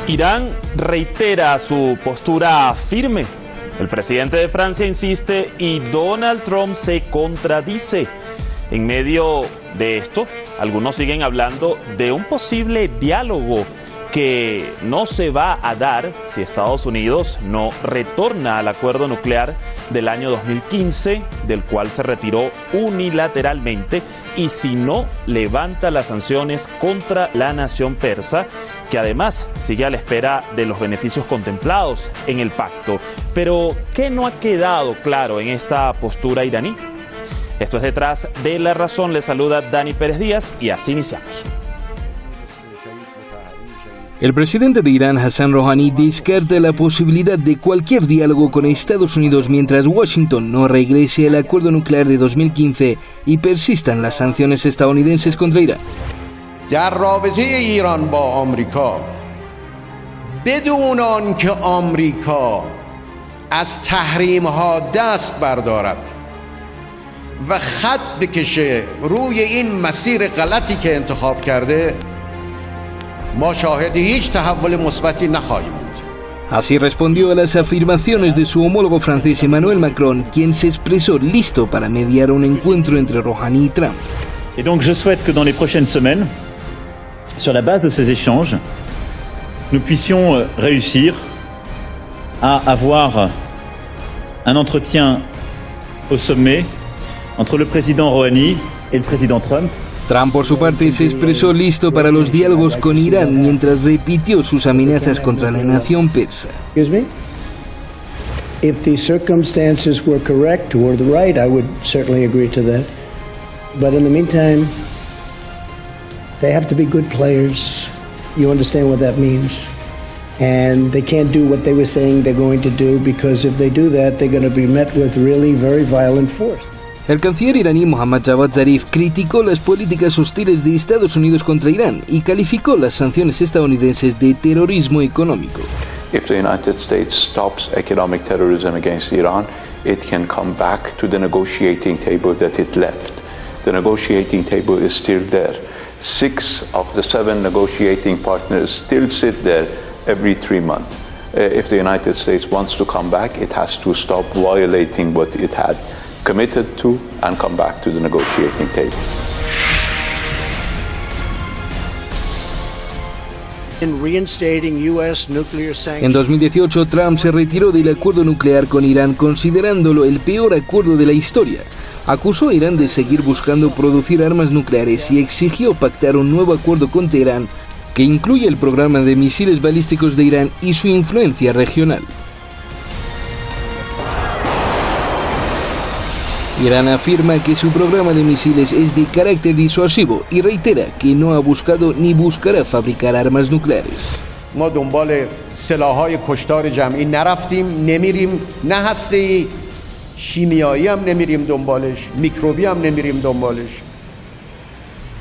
Irán reitera su postura firme. El presidente de Francia insiste y Donald Trump se contradice. En medio de esto, algunos siguen hablando de un posible diálogo que no se va a dar si Estados Unidos no retorna al acuerdo nuclear del año 2015, del cual se retiró unilateralmente, y si no levanta las sanciones contra la nación persa, que además sigue a la espera de los beneficios contemplados en el pacto. Pero, ¿qué no ha quedado claro en esta postura iraní? Esto es Detrás de la Razón. Les saluda Dani Pérez Díaz y así iniciamos. El presidente de Irán, Hassan Rouhani, descarta la posibilidad de cualquier diálogo con Estados Unidos mientras Washington no regrese al acuerdo nuclear de 2015 y persistan las sanciones estadounidenses contra Irán. در رابطه ایران با آمریکا بدون آنکه آمریکا از تحریم‌ها دست بردارد و خط بکشه روی این مسیر غلطی که انتخاب کرده ما شاهد هیچ تحول مثبتی نخواهیم بود. Así respondió a las afirmaciones de su homólogo francés Emmanuel Macron, quien se expresó listo para mediar un encuentro entre Rouhani y Trump. Et donc je souhaite que dans les prochaines semaines, sur la base de ces échanges, nous puissions réussir à avoir un entretien au sommet entre le président Rouhani et le président Trump. Trump, por su parte, se expresó listo para los diálogos con Irán mientras repitió sus amenazas contra la nación persa. If the circumstances were correct or the right, I would certainly agree to that. But in the meantime, they have to be good players. You understand what that means. And they can't do what they were saying they're going to do, because if they do that, they're going to be met with really very violent force. El canciller iraní Mohammad Javad Zarif criticó las políticas hostiles de Estados Unidos contra Irán y calificó las sanciones estadounidenses de terrorismo económico. If the United States stops economic terrorism against Iran, it can come back to the negotiating table that it left. The negotiating table is still there. 6 of the 7 negotiating partners still sit there every 3 months. If the United States wants to come back, it has to stop violating what it had committed to and come back to the negotiating table. En 2018, Trump se retiró del acuerdo nuclear con Irán, considerándolo el peor acuerdo de la historia. Acusó a Irán de seguir buscando producir armas nucleares y exigió pactar un nuevo acuerdo con Teherán que incluye el programa de misiles balísticos de Irán y su influencia regional. Irán afirma que su programa de misiles es de carácter disuasivo y reitera que no ha buscado ni buscará fabricar armas nucleares. ما دنبال سلاح‌های کشتار جمعی نرفتیم، نمیریم، نه هسته‌ای شیمیایی هم نمیریم دنبالش، میکروبی هم نمیریم دنبالش.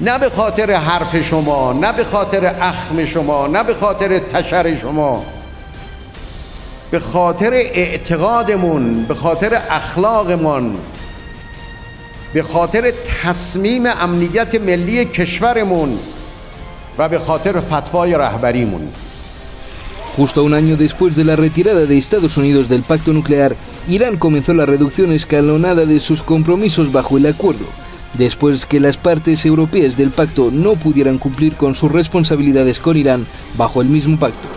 نه به خاطر حرف شما، نه به خاطر اخم شما، نه به خاطر تشر شما. به خاطر اعتقادمون، به خاطر اخلاقمون، به خاطر تصمیم امنیت ملی کشورمون و به خاطر فتوای رهبریمون. Justo un año después de la retirada de Estados Unidos del pacto nuclear, Irán comenzó la reducción escalonada de sus compromisos bajo el acuerdo, después que las partes europeas del pacto no pudieran cumplir con sus responsabilidades con Irán bajo el mismo pacto.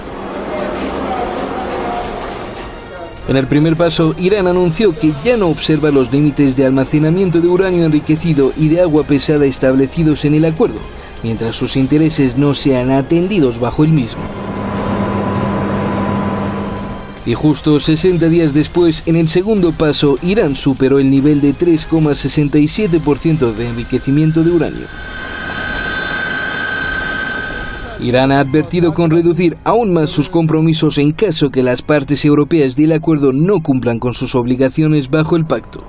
En el primer paso, Irán anunció que ya no observa los límites de almacenamiento de uranio enriquecido y de agua pesada establecidos en el acuerdo, mientras sus intereses no sean atendidos bajo el mismo. Y justo 60 días después, en el segundo paso, Irán superó el nivel de 3,67% de enriquecimiento de uranio. Irán ha advertido con reducir aún más sus compromisos en caso que las partes europeas del acuerdo no cumplan con sus obligaciones bajo el pacto.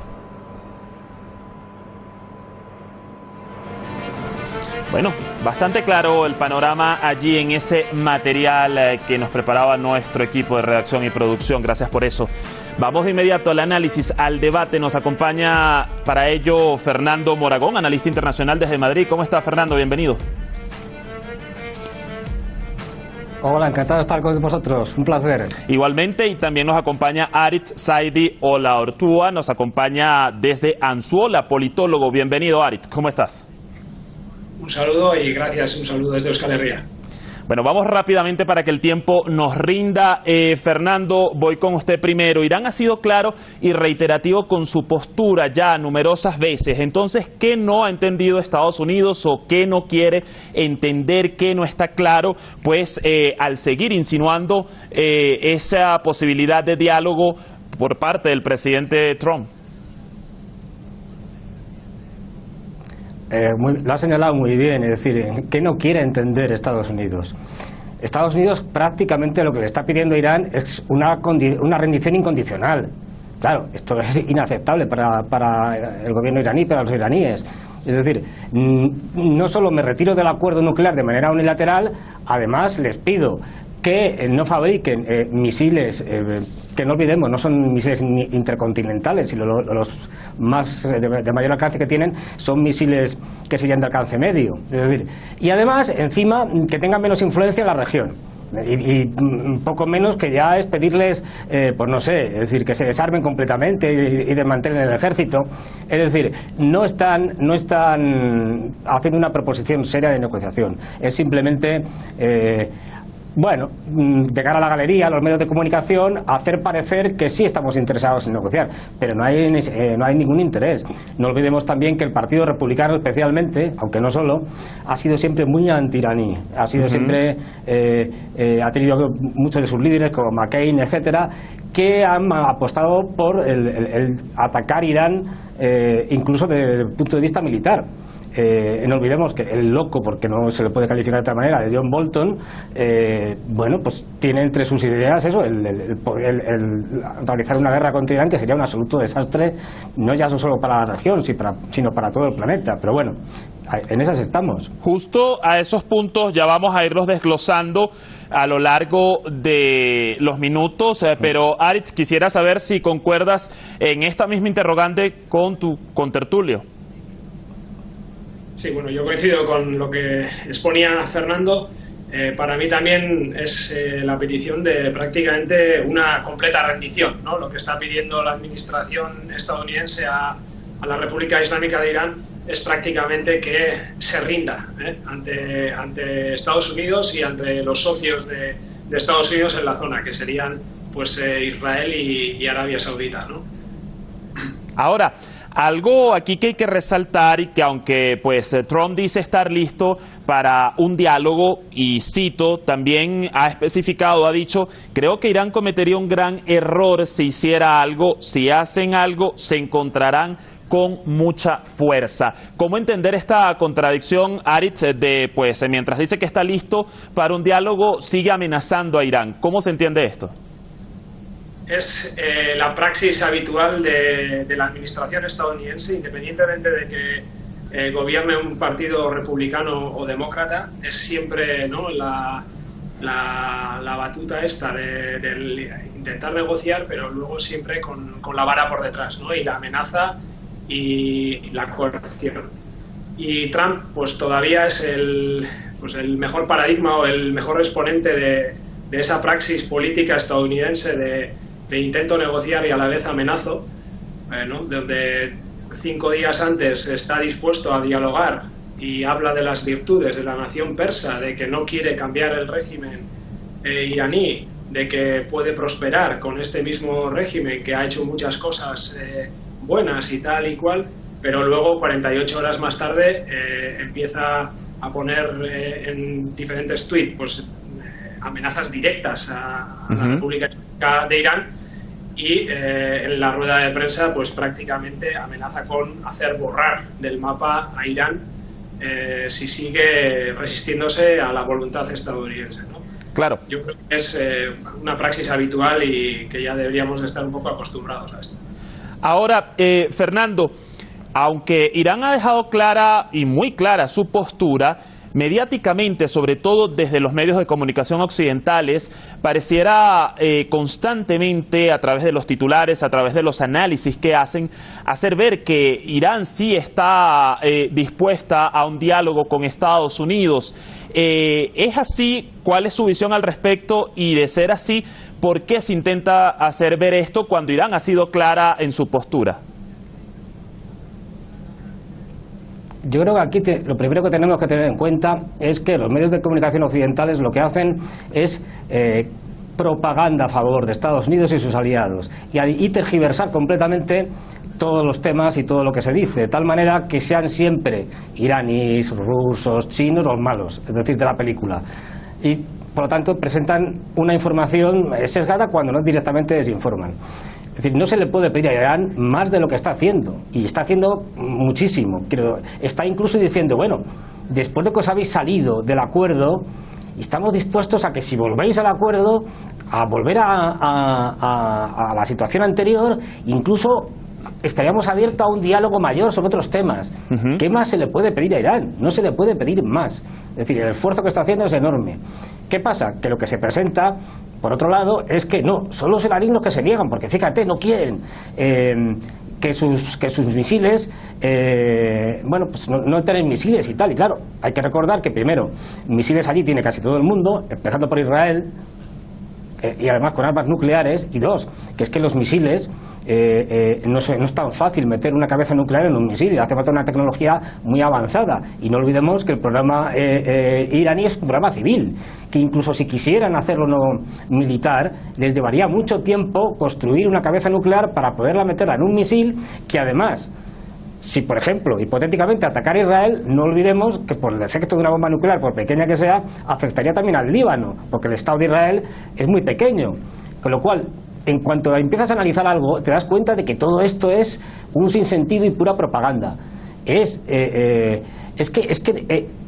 Bueno, Bastante claro el panorama allí en ese material que nos preparaba nuestro equipo de redacción y producción. Gracias por eso. Vamos de inmediato al análisis, al debate. Nos acompaña para ello Fernando Moragón, analista internacional desde Madrid. ¿Cómo está, Fernando? Bienvenido. Hola, encantado de estar con vosotros, un placer. Igualmente, y también nos acompaña Aritz Saidi Olaortúa, nos acompaña desde Anzuola, politólogo. Bienvenido, Aritz, ¿cómo estás? Un saludo y gracias, un saludo desde Euskal Herria. Bueno, vamos rápidamente para que el tiempo nos rinda. Fernando, voy con usted primero. Irán ha sido claro y reiterativo con su postura ya numerosas veces. Entonces, ¿qué no ha entendido Estados Unidos o qué no quiere entender, qué no está claro? Pues al seguir insinuando esa posibilidad de diálogo por parte del presidente Trump. Lo ha señalado muy bien, es decir, ¿qué no quiere entender Estados Unidos? Estados Unidos prácticamente lo que le está pidiendo a Irán es una rendición incondicional. Claro, esto es inaceptable para el gobierno iraní, para los iraníes. Es decir, no solo me retiro del acuerdo nuclear de manera unilateral, además les pido que no fabriquen misiles, que no olvidemos, no son misiles intercontinentales, sino los más de mayor alcance que tienen son misiles que serían de alcance medio. Es decir, y además, encima, que tengan menos influencia en la región. Y un poco menos, que ya es pedirles, pues no sé, es decir, que se desarmen completamente y desmantelen el ejército. Es decir, no están haciendo una proposición seria de negociación. Es simplemente bueno, de cara a la galería, a los medios de comunicación, hacer parecer que sí estamos interesados en negociar, pero no hay ningún interés. No olvidemos también que el Partido Republicano especialmente, aunque no solo, ha sido siempre muy anti-iraní, ha sido siempre, ha tenido muchos de sus líderes como McCain, etcétera, que han apostado por el atacar Irán, incluso desde el punto de vista militar. No olvidemos que el loco, porque no se le puede calificar de otra manera, de John Bolton, bueno, pues tiene entre sus ideas eso, el realizar una guerra contra Irán, que sería un absoluto desastre, no ya solo para la región, sino para todo el planeta. Pero bueno, en esas estamos. Justo a esos puntos ya vamos a irlos desglosando a lo largo de los minutos, pero Aritz, quisiera saber si concuerdas en esta misma interrogante con tu contertulio. Sí, bueno, yo coincido con lo que exponía Fernando. Para mí también es la petición de prácticamente una completa rendición, ¿no? Lo que está pidiendo la administración estadounidense a la República Islámica de Irán es prácticamente que se rinda ante Estados Unidos y ante los socios de Estados Unidos en la zona, que serían pues Israel y Arabia Saudita, ¿no? Ahora, algo aquí que hay que resaltar y que aunque pues Trump dice estar listo para un diálogo, y cito, también ha especificado, ha dicho, creo que Irán cometería un gran error si hiciera algo, si hacen algo, se encontrarán con mucha fuerza. ¿Cómo entender esta contradicción, Aritz, de pues mientras dice que está listo para un diálogo, sigue amenazando a Irán? ¿Cómo se entiende esto? Es la praxis habitual de la administración estadounidense, independientemente de que gobierne un partido republicano o demócrata, es siempre, ¿no?, la batuta esta de intentar negociar, pero luego siempre con la vara por detrás, ¿no?, y la amenaza y la coerción. Y Trump pues todavía es el mejor paradigma o el mejor exponente de esa praxis política estadounidense de intento negociar y a la vez amenazo, donde 5 días antes está dispuesto a dialogar y habla de las virtudes de la nación persa, de que no quiere cambiar el régimen iraní, de que puede prosperar con este mismo régimen que ha hecho muchas cosas buenas y tal y cual, pero luego 48 horas más tarde empieza a poner en diferentes tweets pues amenazas directas a la República de Irán, y en la rueda de prensa pues prácticamente amenaza con hacer borrar del mapa a Irán si sigue resistiéndose a la voluntad estadounidense, ¿no? Claro. Yo creo que es una praxis habitual y que ya deberíamos de estar un poco acostumbrados a esto. Ahora, Fernando, aunque Irán ha dejado clara y muy clara su postura, mediáticamente, sobre todo desde los medios de comunicación occidentales, pareciera constantemente, a través de los titulares, a través de los análisis que hacen, hacer ver que Irán sí está dispuesta a un diálogo con Estados Unidos. ¿Es así? ¿Cuál es su visión al respecto? Y de ser así, ¿por qué se intenta hacer ver esto cuando Irán ha sido clara en su postura? Yo creo que aquí lo primero que tenemos que tener en cuenta es que los medios de comunicación occidentales lo que hacen es propaganda a favor de Estados Unidos y sus aliados y tergiversar completamente todos los temas y todo lo que se dice, de tal manera que sean siempre iraníes, rusos, chinos los malos, es decir, de la película. Y por lo tanto presentan una información sesgada cuando no directamente desinforman. Es decir, no se le puede pedir a Irán más de lo que está haciendo, y está haciendo muchísimo. Está incluso diciendo, bueno, después de que os habéis salido del acuerdo, estamos dispuestos a que si volvéis al acuerdo, a volver a la situación anterior, incluso estaríamos abiertos a un diálogo mayor sobre otros temas. ¿Qué más se le puede pedir a Irán? No se le puede pedir más. Es decir, el esfuerzo que está haciendo es enorme. ¿Qué pasa? Que lo que se presenta, por otro lado, es que no, son los iraníes los que se niegan, porque fíjate, no quieren que sus misiles, bueno, pues no tienen misiles y tal. Y claro, hay que recordar que primero, misiles allí tiene casi todo el mundo, empezando por Israel, y además con armas nucleares, y dos, que es que los misiles no es tan fácil meter una cabeza nuclear en un misil, hace falta una tecnología muy avanzada, y no olvidemos que el programa iraní es un programa civil, que incluso si quisieran hacerlo no militar, les llevaría mucho tiempo construir una cabeza nuclear para poderla meterla en un misil, que además, si por ejemplo, hipotéticamente atacar a Israel, no olvidemos que por el efecto de una bomba nuclear, por pequeña que sea, afectaría también al Líbano, porque el Estado de Israel es muy pequeño, con lo cual, en cuanto empiezas a analizar algo, te das cuenta de que todo esto es un sinsentido y pura propaganda. Es que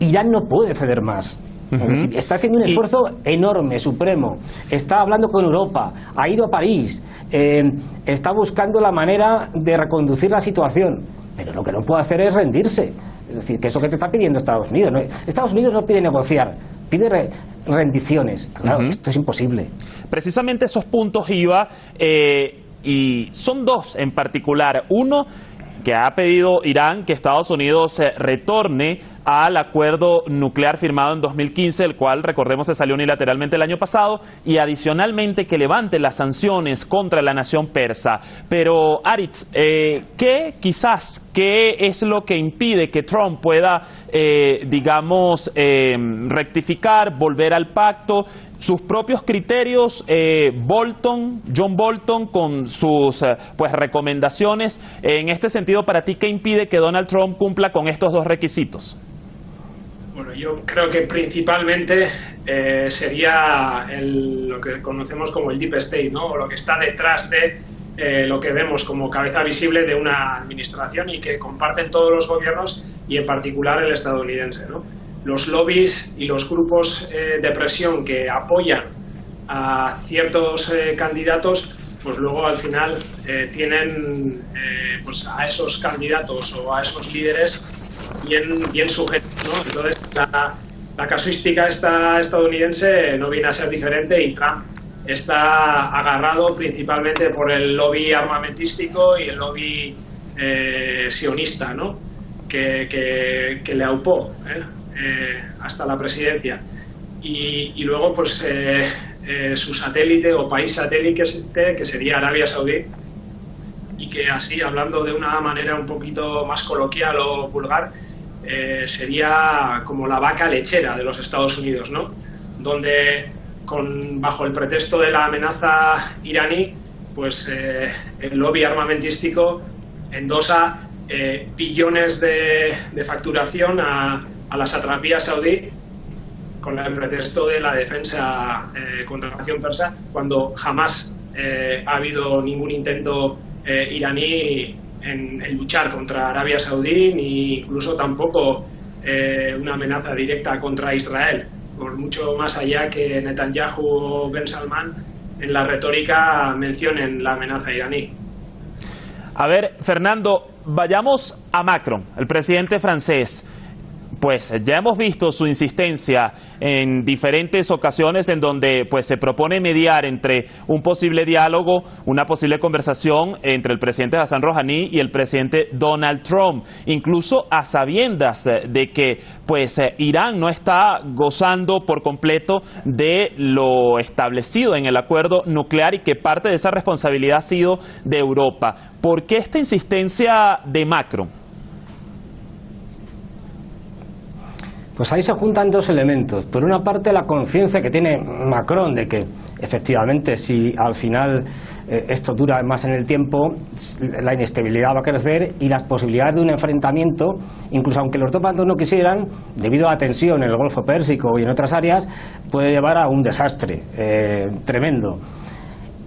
Irán no puede ceder más. Es decir, está haciendo un esfuerzo enorme, supremo. Está hablando con Europa, ha ido a París, está buscando la manera de reconducir la situación. Pero lo que no puede hacer es rendirse. Es decir, que eso que te está pidiendo Estados Unidos. Estados Unidos no pide negociar, pide rendiciones. Claro, esto es imposible. Precisamente esos puntos iba, y son dos en particular. Uno, que ha pedido Irán que Estados Unidos retorne al acuerdo nuclear firmado en 2015, el cual, recordemos, se salió unilateralmente el año pasado, y adicionalmente que levante las sanciones contra la nación persa. Pero, Aritz, ¿qué es lo que impide que Trump pueda, rectificar, volver al pacto? Sus propios criterios, John Bolton, con sus recomendaciones. En este sentido, para ti, ¿qué impide que Donald Trump cumpla con estos dos requisitos? Bueno, yo creo que principalmente sería lo que conocemos como el Deep State, ¿no? O lo que está detrás de lo que vemos como cabeza visible de una administración y que comparten todos los gobiernos y en particular el estadounidense, ¿no? Los lobbies y los grupos de presión que apoyan a ciertos candidatos, pues luego al final tienen pues a esos candidatos o a esos líderes bien sujetos, ¿no? Entonces la casuística estadounidense no viene a ser diferente, y Trump está agarrado principalmente por el lobby armamentístico y el lobby sionista, ¿no? que le aupó hasta la presidencia, y luego pues su satélite o país satélite, que sería Arabia Saudí, y que así, hablando de una manera un poquito más coloquial o vulgar, sería como la vaca lechera de los Estados Unidos, ¿no? Donde bajo el pretexto de la amenaza iraní, pues el lobby armamentístico endosa billones de facturación a la satrapía saudí con el pretexto de la defensa contra la nación persa, cuando jamás ha habido ningún intento iraní en luchar contra Arabia Saudí, ni incluso tampoco una amenaza directa contra Israel, por mucho más allá que Netanyahu o Ben Salman en la retórica mencionen la amenaza iraní. A ver, Fernando, vayamos a Macron, el presidente francés. pues ya hemos visto su insistencia en diferentes ocasiones en donde pues se propone mediar entre un posible diálogo, una posible conversación entre el presidente Hassan Rouhani y el presidente Donald Trump, incluso a sabiendas de que pues Irán no está gozando por completo de lo establecido en el acuerdo nuclear y que parte de esa responsabilidad ha sido de Europa. ¿Por qué esta insistencia de Macron? Pues ahí se juntan dos elementos. Por una parte, la conciencia que tiene Macron de que efectivamente si al final esto dura más en el tiempo, la inestabilidad va a crecer y las posibilidades de un enfrentamiento, incluso aunque los dos bandos no quisieran, debido a la tensión en el Golfo Pérsico y en otras áreas, puede llevar a un desastre tremendo.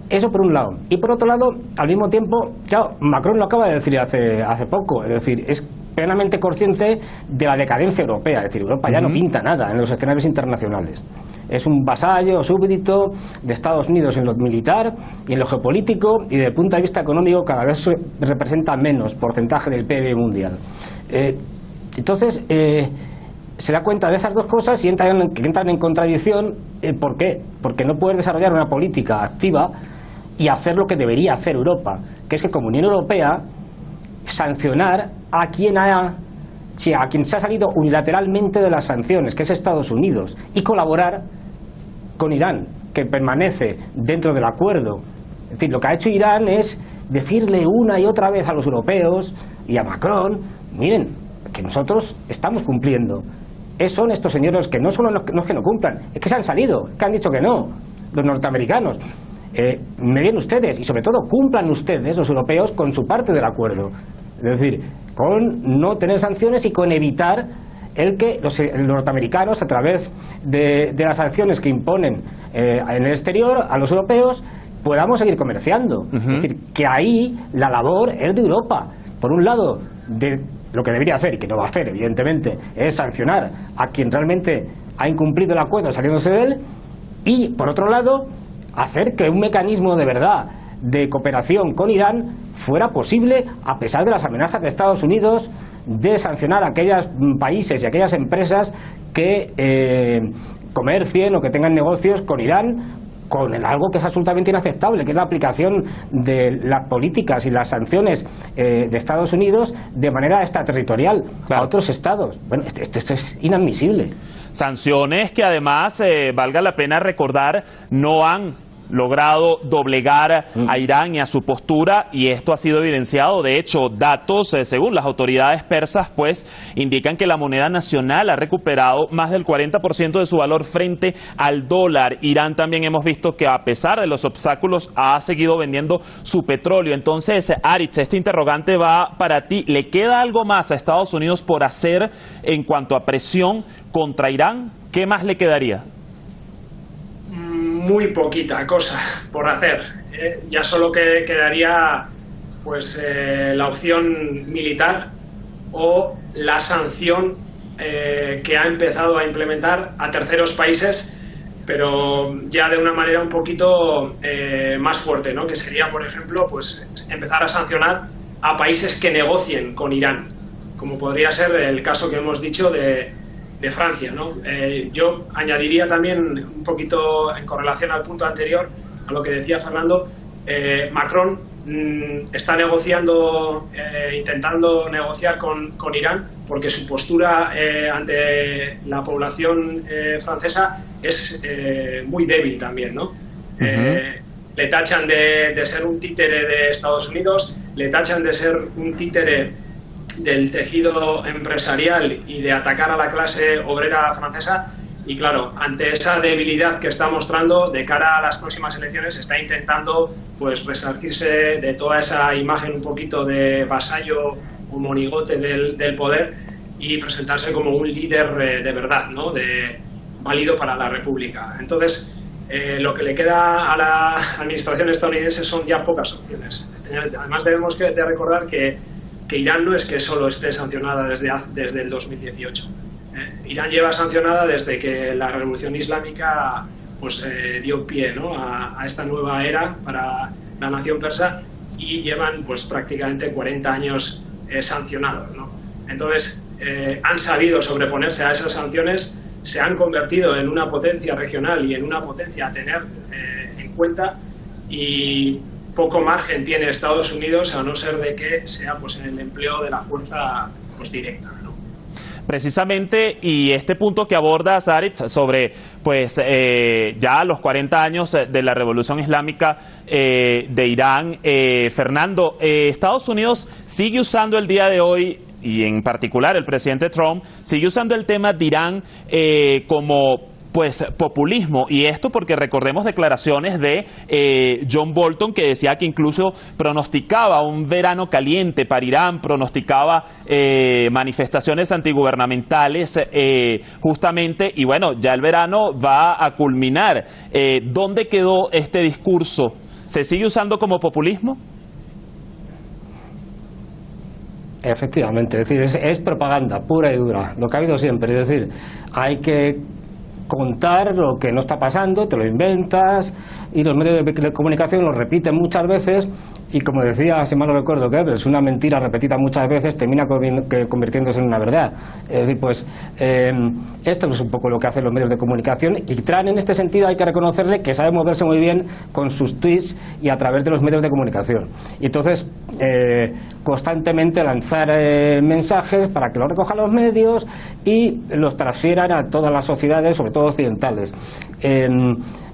Eso por un lado. Y por otro lado, al mismo tiempo, claro, Macron lo acaba de decir hace poco, es decir, es plenamente consciente de la decadencia europea, es decir, Europa ya no pinta nada en los escenarios internacionales. Es un vasallo súbdito de Estados Unidos en lo militar y en lo geopolítico, y desde el punto de vista económico cada vez representa menos porcentaje del PIB mundial. Entonces, se da cuenta de esas dos cosas y entran en contradicción. ¿Por qué? Porque no puedes desarrollar una política activa y hacer lo que debería hacer Europa, que es que como Unión Europea sancionar a quien se ha salido unilateralmente de las sanciones, que es Estados Unidos, y colaborar con Irán, que permanece dentro del acuerdo. Es decir, lo que ha hecho Irán es decirle una y otra vez a los europeos y a Macron, miren, que nosotros estamos cumpliendo. Son estos señores que no solo los que no cumplan, es que se han salido, que han dicho que no, los norteamericanos. Medien ustedes y sobre todo cumplan ustedes, los europeos, con su parte del acuerdo. Es decir, con no tener sanciones y con evitar el que los norteamericanos, a través de las sanciones que imponen en el exterior a los europeos, podamos seguir comerciando. Es decir, que ahí la labor es de Europa. Por un lado, lo que debería hacer, y que no va a hacer, evidentemente, es sancionar a quien realmente ha incumplido el acuerdo saliéndose de él, y, por otro lado, hacer que un mecanismo de verdad de cooperación con Irán fuera posible a pesar de las amenazas de Estados Unidos de sancionar a aquellos países y aquellas empresas que comercien o que tengan negocios con Irán con algo que es absolutamente inaceptable, que es la aplicación de las políticas y las sanciones de Estados Unidos de manera extraterritorial a otros estados. Bueno, esto es inadmisible. Sanciones que además, valga la pena recordar, no han logrado doblegar a Irán y a su postura, y esto ha sido evidenciado. De hecho, datos según las autoridades persas pues indican que la moneda nacional ha recuperado más del 40% de su valor frente al dólar. Irán también hemos visto que a pesar de los obstáculos ha seguido vendiendo su petróleo. Entonces, Aritz, este interrogante va para ti. ¿Le queda algo más a Estados Unidos por hacer en cuanto a presión contra Irán? ¿Qué más le quedaría? Muy poquita cosa por hacer. Ya solo que quedaría pues la opción militar o la sanción que ha empezado a implementar a terceros países, pero ya de una manera un poquito más fuerte, ¿no? Que sería, por ejemplo, pues empezar a sancionar a países que negocien con Irán, como podría ser el caso que hemos dicho de Francia, ¿no? Yo añadiría también un poquito en correlación al punto anterior, a lo que decía Fernando. Macron está negociando, intentando negociar con Irán, porque su postura ante la población francesa es muy débil también, ¿no? Le tachan de ser un títere de Estados Unidos, le tachan de ser un títere del tejido empresarial y de atacar a la clase obrera francesa. Y claro, ante esa debilidad que está mostrando de cara a las próximas elecciones, está intentando pues resarcirse de toda esa imagen un poquito de vasallo o monigote del poder y presentarse como un líder de verdad, ¿no? Válido para la República. Entonces, lo que le queda a la administración estadounidense son ya pocas opciones. Además, debemos de recordar que Irán no es que solo esté sancionada desde el 2018. Irán lleva sancionada desde que la Revolución Islámica pues dio pie, ¿no? a esta nueva era para la nación persa, y llevan pues prácticamente 40 años sancionados, ¿no? Entonces, han sabido sobreponerse a esas sanciones, se han convertido en una potencia regional y en una potencia a tener en cuenta, y poco margen tiene Estados Unidos a no ser de que sea pues en el empleo de la fuerza pues directa, ¿no? Precisamente, y este punto que aborda Aritz sobre pues ya los 40 años de la Revolución Islámica de Irán, Fernando, Estados Unidos sigue usando el día de hoy, y en particular el presidente Trump, sigue usando el tema de Irán como pues populismo, y esto porque recordemos declaraciones de John Bolton, que decía que incluso pronosticaba un verano caliente para Irán, pronosticaba manifestaciones antigubernamentales justamente, y bueno, ya el verano va a culminar. ¿Dónde quedó este discurso? ¿Se sigue usando como populismo? Efectivamente, es decir, es propaganda pura y dura, lo que ha habido siempre, es decir, hay que contar lo que no está pasando, te lo inventas, y los medios de comunicación lo repiten muchas veces, y como decía, si mal no recuerdo, que es una mentira repetida muchas veces termina convirtiéndose en una verdad. Es decir, pues esto es un poco lo que hacen los medios de comunicación, y Trump en este sentido hay que reconocerle que sabe moverse muy bien con sus tweets y a través de los medios de comunicación, y entonces constantemente lanzar mensajes para que los recojan los medios y los transfieran a todas las sociedades, sobre todo occidentales.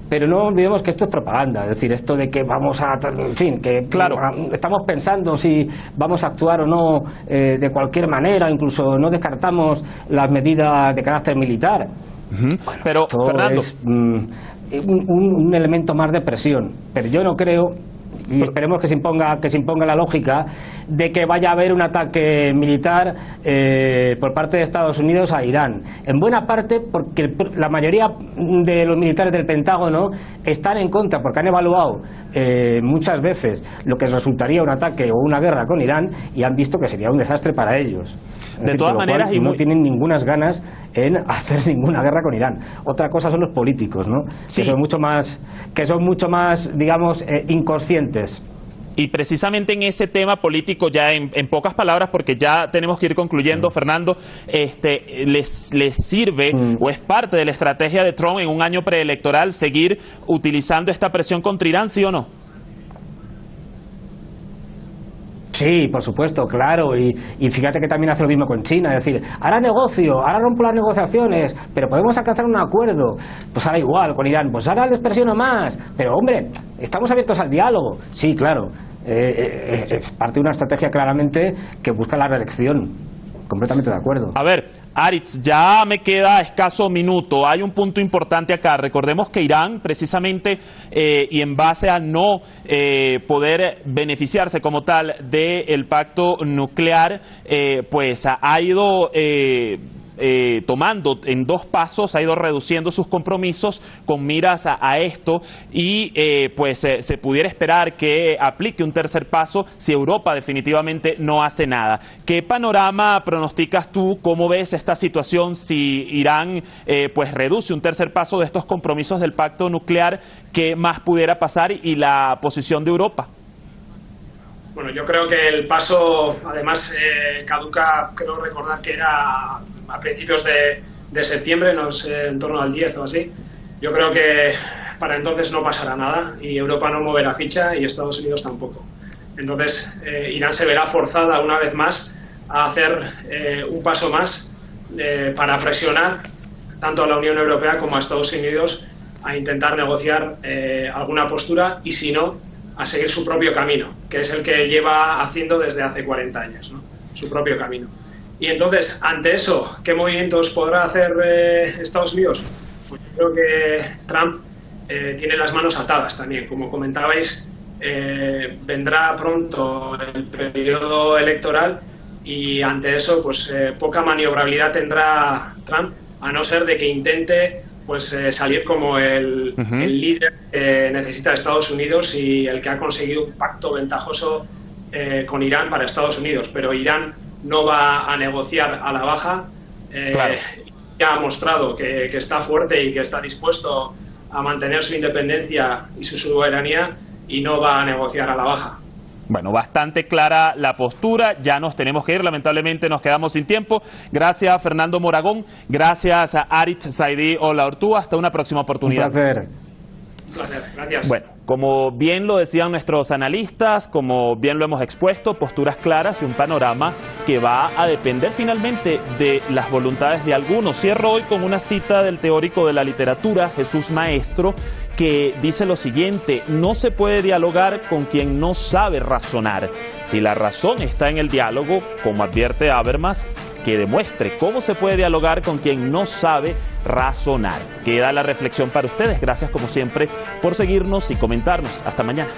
Pero no olvidemos que esto es propaganda, es decir, esto de que vamos a, en fin, que claro, estamos pensando si vamos a actuar o no de cualquier manera, incluso no descartamos las medidas de carácter militar. Bueno, pero esto Fernando, es un elemento más de presión, pero yo no creo, y esperemos que se imponga la lógica de que vaya a haber un ataque militar por parte de Estados Unidos a Irán. En buena parte porque la mayoría de los militares del Pentágono están en contra, porque han evaluado muchas veces lo que resultaría un ataque o una guerra con Irán, y han visto que sería un desastre para ellos. De todas maneras, no tienen ninguna ganas en hacer ninguna guerra con Irán. Otra cosa son los políticos, ¿no? Sí. Que son mucho más, digamos, inconscientes. Y precisamente en ese tema político, ya en pocas palabras, porque ya tenemos que ir concluyendo, Fernando, les sirve o es parte de la estrategia de Trump en un año preelectoral seguir utilizando esta presión contra Irán, ¿sí o no? Sí, por supuesto, claro, y fíjate que también hace lo mismo con China, es decir, hará negocio, ahora rompo las negociaciones, pero podemos alcanzar un acuerdo, pues ahora igual con Irán, pues ahora les presiono más, pero hombre, estamos abiertos al diálogo. Sí, claro, es parte de una estrategia claramente que busca la reelección. Completamente de acuerdo. A ver, Aritz, ya me queda escaso minuto. Hay un punto importante acá. Recordemos que Irán, precisamente, y en base a no poder beneficiarse como tal del pacto nuclear, pues ha ido tomando en dos pasos, ha ido reduciendo sus compromisos con miras a esto, y pues se pudiera esperar que aplique un tercer paso si Europa definitivamente no hace nada. ¿Qué panorama pronosticas tú? ¿Cómo ves esta situación si Irán pues reduce un tercer paso de estos compromisos del pacto nuclear? ¿Qué más pudiera pasar y la posición de Europa? Bueno, yo creo que el paso, además, caduca, creo recordar que era a principios de septiembre, no sé, en torno al 10 o así. Yo creo que para entonces no pasará nada y Europa no moverá ficha y Estados Unidos tampoco. Entonces, Irán se verá forzada una vez más a hacer un paso más para presionar tanto a la Unión Europea como a Estados Unidos a intentar negociar alguna postura, y si no, a seguir su propio camino, que es el que lleva haciendo desde hace 40 años, ¿no? Su propio camino. Y entonces, ante eso, ¿qué movimientos podrá hacer Estados Unidos? Pues yo creo que Trump tiene las manos atadas también. Como comentabais, vendrá pronto el periodo electoral, y ante eso, pues poca maniobrabilidad tendrá Trump, a no ser de que intente pues salir como el líder que necesita Estados Unidos y el que ha conseguido un pacto ventajoso con Irán para Estados Unidos. Pero Irán no va a negociar a la baja. Claro. Ya ha mostrado que está fuerte y que está dispuesto a mantener su independencia y su soberanía, y no va a negociar a la baja. Bueno, bastante clara la postura, ya nos tenemos que ir, lamentablemente nos quedamos sin tiempo. Gracias a Fernando Moragón, gracias a Aritz Zaidi Olaortúa, hasta una próxima oportunidad. Un placer. Un placer, gracias. Bueno, como bien lo decían nuestros analistas, como bien lo hemos expuesto, posturas claras y un panorama que va a depender finalmente de las voluntades de algunos. Cierro hoy con una cita del teórico de la literatura, Jesús Maestro, que dice lo siguiente: no se puede dialogar con quien no sabe razonar. Si la razón está en el diálogo, como advierte Habermas, que demuestre cómo se puede dialogar con quien no sabe razonar. Queda la reflexión para ustedes. Gracias como siempre por seguirnos y comentarnos. Hasta mañana.